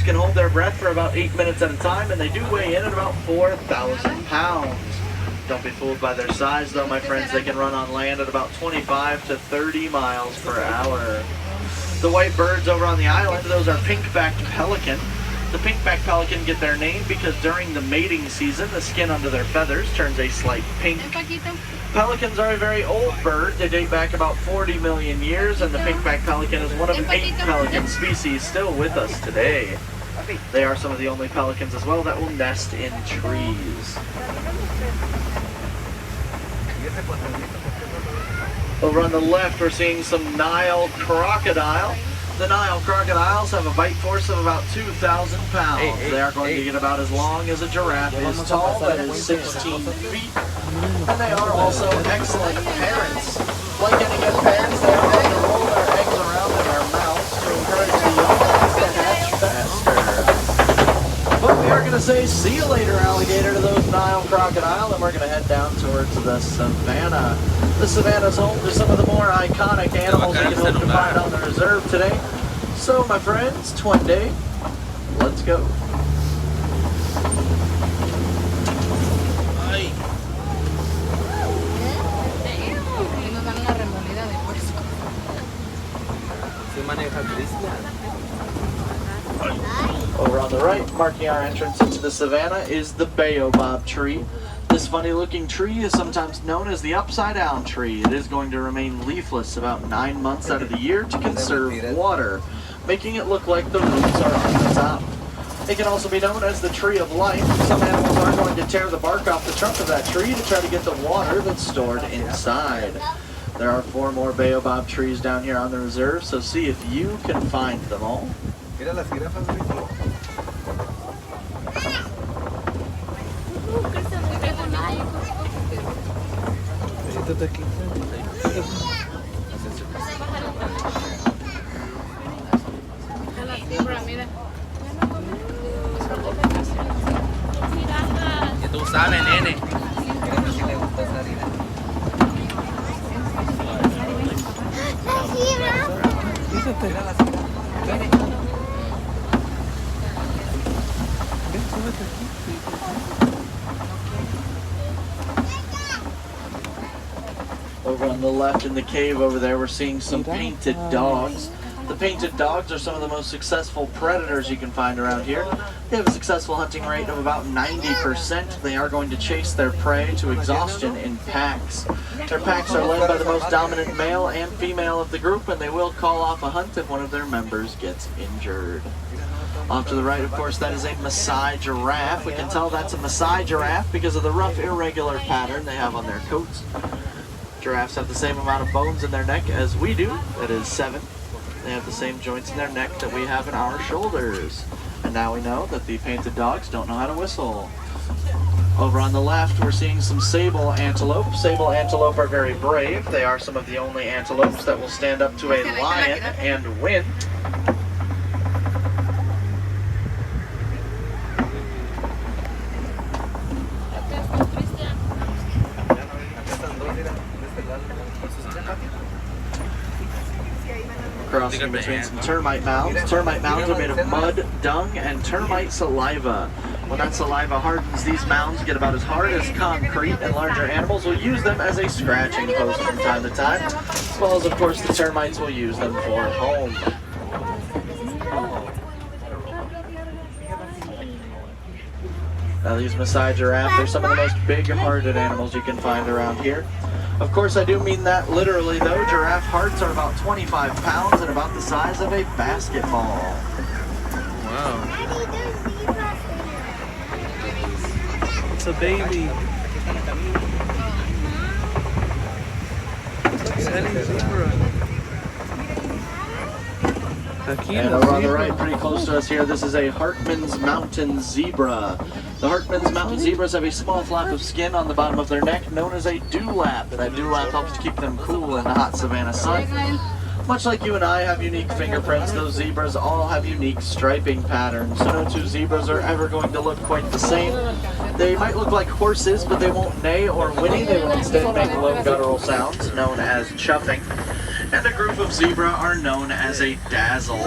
Those can hold their breath for about 8 minutes at a time, and they do weigh in at about 4,000 pounds. Don't be fooled by their size, though, my friends. They can run on land at about 25 to 30 miles per hour. The white birds over on the island, those are pink-backed pelican. The pink-backed pelican get their name because during the mating season, the skin under their feathers turns a slight pink. Pelicans are a very old bird. They date back about 40 million years, and the pink-backed pelican is one of 8 pelican species still with us today. They are some of the only pelicans as well that will nest in trees. Over on the left, we're seeing some Nile crocodile. The Nile crocodiles have a bite force of about 2,000 pounds. They are going to get about as long as a giraffe is tall, that is 16 feet. And they are also excellent parents. Like any good parents, they are going to roll their eggs around in their mouths to encourage the young ones to hatch faster. But we are going to say see you later, alligator, to those Nile crocodile, and we're going to head down towards the savannah. The savannah is home to some of the more iconic animals we can hope to find on the reserve today. So, my friends, Twende, let's go. Over on the right, marking our entrance into the savannah, is the baobab tree. This funny looking tree is sometimes known as the upside down tree. It is going to remain leafless about 9 months out of the year to conserve water, making it look like the roots are on the top. It can also be known as the tree of life. Some animals are going to tear the bark off the trunk of that tree to try to get the water that's stored inside. There are 4 more baobab trees down here on the reserve, so see if you can find them all. Que tú sabes, nene. Over on the left in the cave over there, we're seeing some painted dogs. The painted dogs are some of the most successful predators you can find around here. They have a successful hunting rate of about 90%. They are going to chase their prey to exhaustion in packs. Their packs are led by the most dominant male and female of the group, and they will call off a hunt if one of their members gets injured. Off to the right, of course, that is a Maasai giraffe. We can tell that's a Maasai giraffe because of the rough, irregular pattern they have on their coats. Giraffes have the same amount of bones in their neck as we do, that is 7. They have the same joints in their neck that we have in our shoulders. And now we know that the painted dogs don't know how to whistle. Over on the left, we're seeing some sable antelope. Sable antelope are very brave. They are some of the only antelopes that will stand up to a lion and win. Crossing between some termite mounds. Termite mounds are made of mud, dung, and termite saliva. When that saliva hardens, these mounds get about as hard as concrete, and larger animals will use them as a scratching post from time to time, as well as, of course, the termites will use them for home. Now these Maasai giraffe, they're some of the most big-hearted animals you can find around here. Of course, I do mean that literally, though. Giraffe hearts are about 25 pounds and about the size of a basketball. Wow. It's a baby. And over on the right, pretty close to us here, this is a Hartmann's Mountain Zebra. The Hartmann's Mountain Zebras have a small flap of skin on the bottom of their neck known as a dewlap, and that dewlap helps to keep them cool in the hot savanna sun. Much like you and I have unique fingerprints, those zebras all have unique striping patterns, so no 2 zebras are ever going to look quite the same. They might look like horses, but they won't neigh or whinny. They will instead make low guttural sounds known as chuffing. And a group of zebra are known as a dazzle.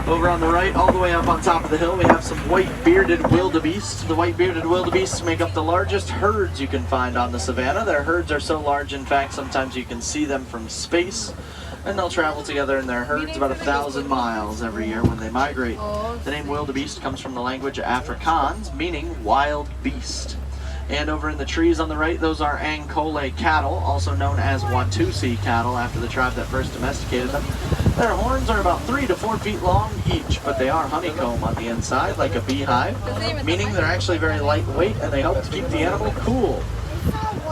Over on the right, all the way up on top of the hill, we have some white-bearded wildebeest. The white-bearded wildebeests make up the largest herds you can find on the savannah. Their herds are so large, in fact, sometimes you can see them from space. And they'll travel together in their herds about 1,000 miles every year when they migrate. The name wildebeest comes from the language Afrikaans, meaning wild beast. And over in the trees on the right, those are Ankole cattle, also known as Watusi cattle, after the tribe that first domesticated them. Their horns are about 3 to 4 feet long each, but they are honeycomb on the inside, like a beehive, meaning they're actually very lightweight and they help to keep the animal cool.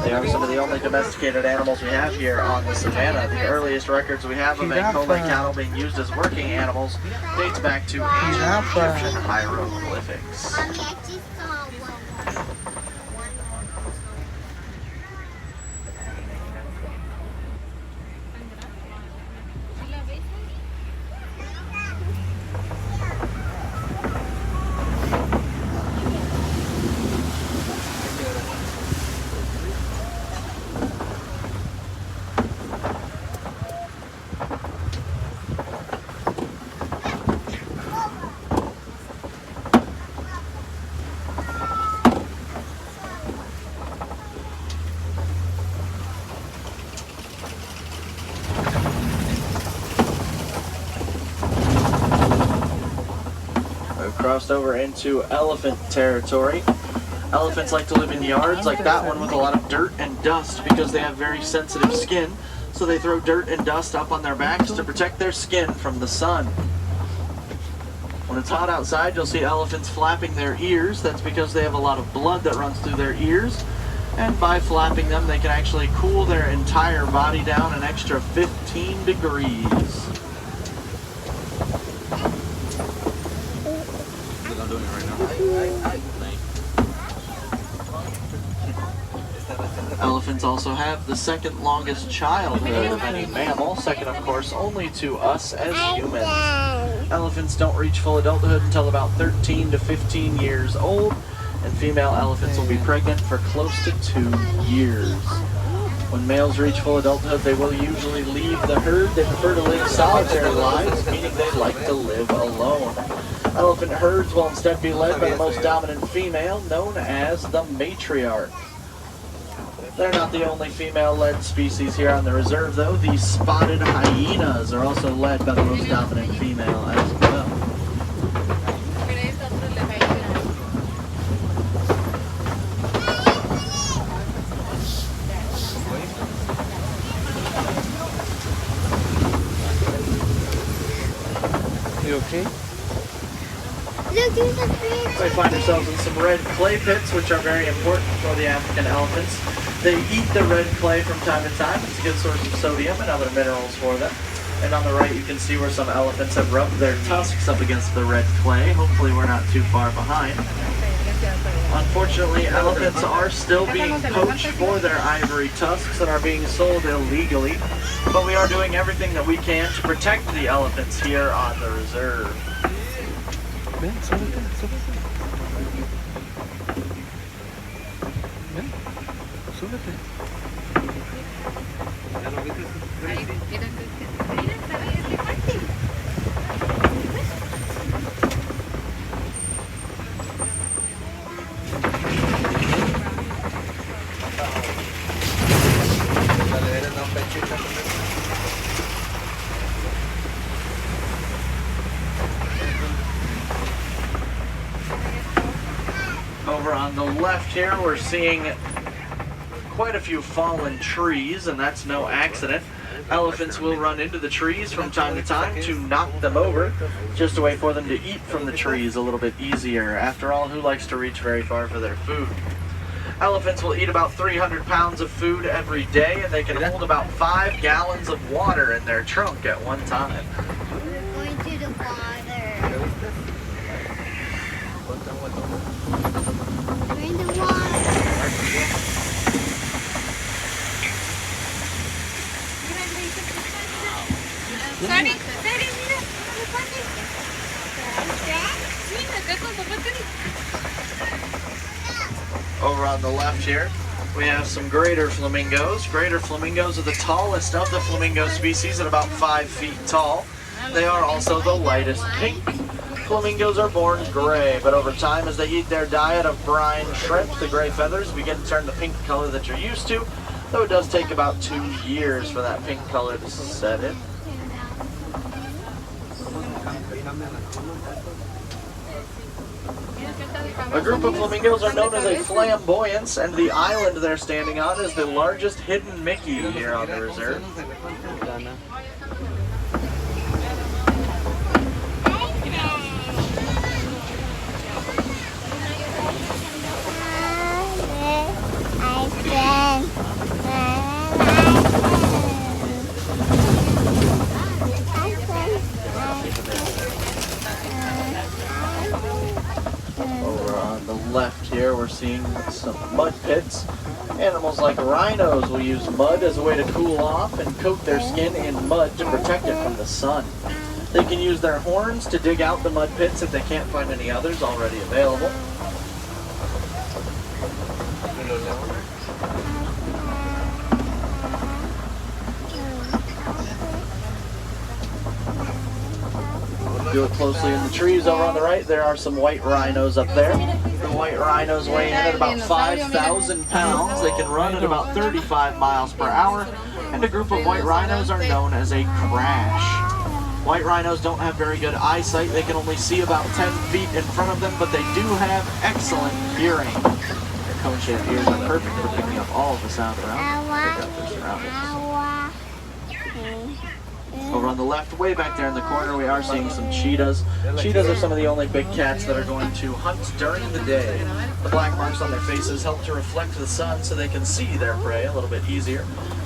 They are some of the only domesticated animals we have here on the savannah. The earliest records we have of Ankole cattle being used as working animals dates back to ancient Egyptian hieroglyphics. Crossed over into elephant territory. Elephants like to live in yards like that one with a lot of dirt and dust because they have very sensitive skin, so they throw dirt and dust up on their backs to protect their skin from the sun. When it's hot outside, you'll see elephants flapping their ears. That's because they have a lot of blood that runs through their ears, and by flapping them they can actually cool their entire body down an extra 15 degrees. Elephants also have the second longest childhood of any mammal, second of course only to us as humans. Elephants don't reach full adulthood until about 13 to 15 years old, and female elephants will be pregnant for close to 2 years. When males reach full adulthood, they will usually leave the herd. They prefer to live solitary lives, meaning they like to live alone. Elephant herds will instead be led by the most dominant female, known as the matriarch. They're not the only female-led species here on the reserve, though. The spotted hyenas are also led by the most dominant female as well. You okay? We find ourselves in some red clay pits, which are very important for the African elephants. They eat the red clay from time to time. It's a good source of sodium and other minerals for them. And on the right, you can see where some elephants have rubbed their tusks up against the red clay. Hopefully we're not too far behind. Unfortunately, elephants are still being poached for their ivory tusks and are being sold illegally. But we are doing everything that we can to protect the elephants here on the reserve. Ven, súbete, súbete. Ven, súbete. Over on the left here, we're seeing quite a few fallen trees, and that's no accident. Elephants will run into the trees from time to time to knock them over, just a way for them to eat from the trees a little bit easier. After all, who likes to reach very far for their food? Elephants will eat about 300 pounds of food every day, and they can hold about 5 gallons of water in their trunk at one time. We're going to the water. We're in the water. Sorry, mira, Over on the left here, we have some greater flamingos. Greater flamingos are the tallest of the flamingo species at about 5 feet tall. They are also the lightest pink. Flamingos are born gray, but over time as they eat their diet of brine shrimp, the gray feathers begin to turn the pink color that you're used to, though it does take about 2 years for that pink color to set in. A group of flamingos are known as a flamboyance, and the island they're standing on is the largest hidden Mickey here on the reserve. Over on the left here, we're seeing some mud pits. Animals like rhinos will use mud as a way to cool off and coat their skin in mud to protect it from the sun. They can use their horns to dig out the mud pits if they can't find any others already available. If you look closely in the trees over on the right, there are some white rhinos up there. The white rhinos weigh in at about 5,000 pounds. They can run at about 35 miles per hour, and a group of white rhinos are known as a crash. White rhinos don't have very good eyesight. They can only see about 10 feet in front of them, but they do have excellent hearing. Their cone-shaped ears are perfect for picking up all of the sound around. Pick up their surroundings. Over on the left, way back there in the corner, we are seeing some cheetahs. Cheetahs are some of the only big cats that are going to hunt during the day. The black marks on their faces help to reflect the sun so they can see their prey a little bit easier.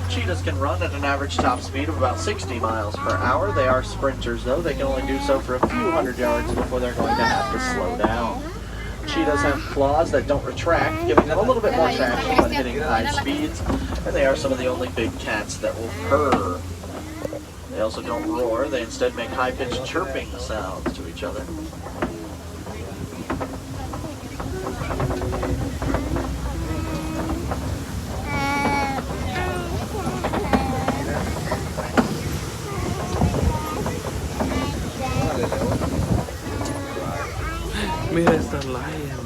Cheetahs can run at an average top speed of about 60 miles per hour. They are sprinters though. They can only do so for a few hundred yards before they're going to have to slow down. Cheetahs have claws that don't retract, giving them a little bit more traction when hitting high speeds. And they are some of the only big cats that will purr. They also don't roar, they instead make high-pitched chirping sounds to each other. Mira esta lion.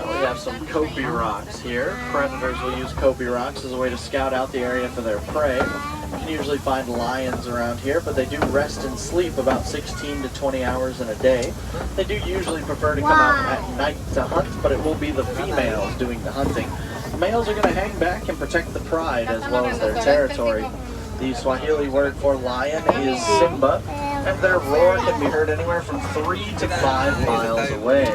We have some Kopi rocks here. Predators will use Kopi rocks as a way to scout out the area for their prey. You can usually find lions around here, but they do rest and sleep about 16 to 20 hours in a day. They do usually prefer to come out at night to hunt, but it will be the females doing the hunting. The males are going to hang back and protect the pride as well as their territory. The Swahili word for lion is Simba, and their roar can be heard anywhere from 3 to 5 miles away.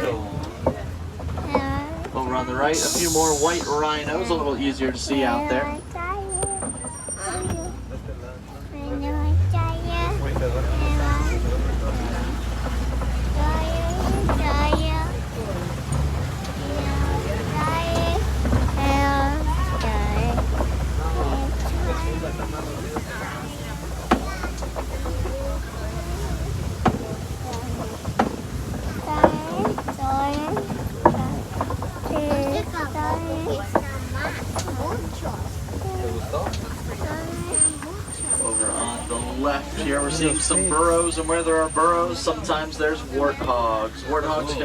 Over on the right, a few more white rhinos, a little easier to see out there. Over on the left here, we're seeing some burrows, and where there are burrows, sometimes there's warthogs. Warthogs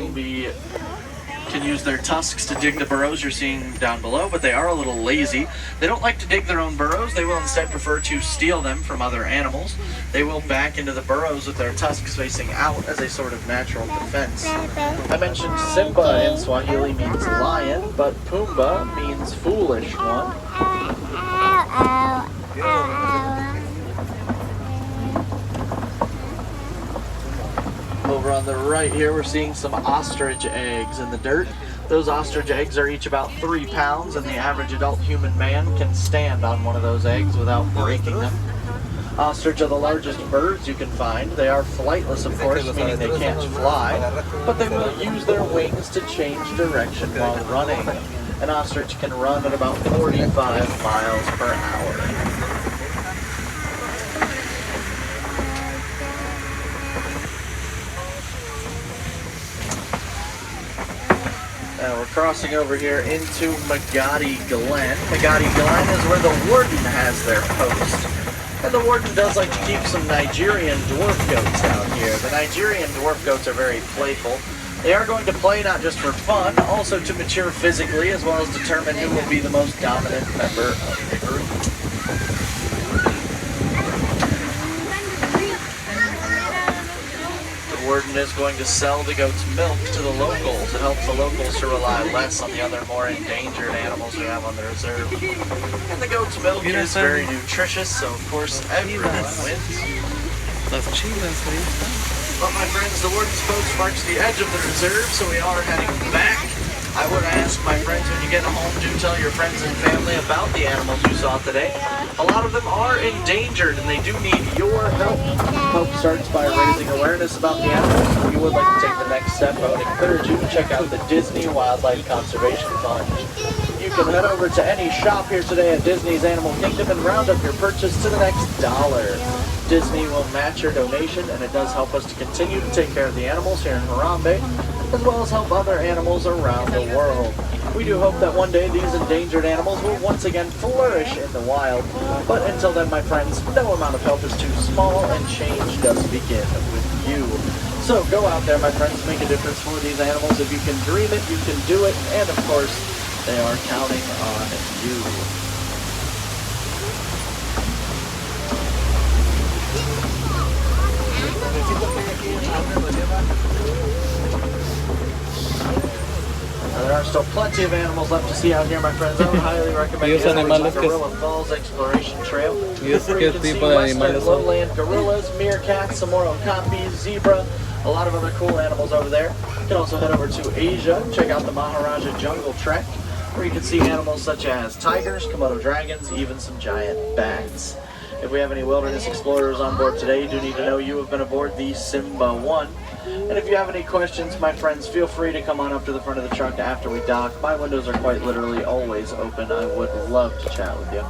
can use their tusks to dig the burrows you're seeing down below, but they are a little lazy. They don't like to dig their own burrows. They will instead prefer to steal them from other animals. They will back into the burrows with their tusks facing out as a sort of natural defense. I mentioned Simba in Swahili means lion, but Pumbaa means foolish one. Over on the right here, we're seeing some ostrich eggs in the dirt. Those ostrich eggs are each about 3 pounds, and the average adult human man can stand on one of those eggs without breaking them. Ostrich are the largest birds you can find. They are flightless, of course, meaning they can't fly, but they will use their wings to change direction while running. An ostrich can run at about 45 miles per hour. We're crossing over here into Magadi Glen. Magadi Glen is where the warden has their post. And the warden does like to keep some Nigerian dwarf goats out here. The Nigerian dwarf goats are very playful. They are going to play not just for fun, also to mature physically, as well as determine who will be the most dominant member of the group. The warden is going to sell the goat's milk to the locals. It helps the locals to rely less on the other more endangered animals we have on the reserve. And the goat's milk is very nutritious, so of course everyone wins. Las chivas, ahí está. But my friends, the warden's post marks the edge of the reserve, so we are heading back. I would ask my friends, when you get home, do tell your friends and family about the animals you saw today. A lot of them are endangered, and they do need your help. Help starts by raising awareness about the animals. If you would like to take the next step, I would encourage you to check out the Disney Wildlife Conservation Fund. You can head over to any shop here today at Disney's Animal Kingdom and round up your purchase to the next $1. Disney will match your donation, and it does help us to continue to take care of the animals here in Harambe, as well as help other animals around the world. We do hope that one day these endangered animals will once again flourish in the wild. But until then, my friends, no amount of help is too small, and change does begin with you. So go out there, my friends, make a difference for these animals. If you can dream it, you can do it, and of course, they are counting on you. Now, there are still plenty of animals left to see out here, my friends. I would highly recommend ¿Y esos going to animales Gorilla Falls Exploration Trail. ¿Y es Where qué you can see tipo de western animales son? lowland gorillas, meerkats, Samoro okapis, zebra, a lot of other cool animals over there. You can also head over to Asia, check out the Maharaja Jungle Trek, where you can see animals such as tigers, Komodo dragons, even some giant bats. If we have any wilderness explorers on board today, you do need to know you have been aboard the Simba 1. And if you have any questions, my friends, feel free to come on up to the front of the truck after we dock. My windows are quite literally always open. I would love to chat with you.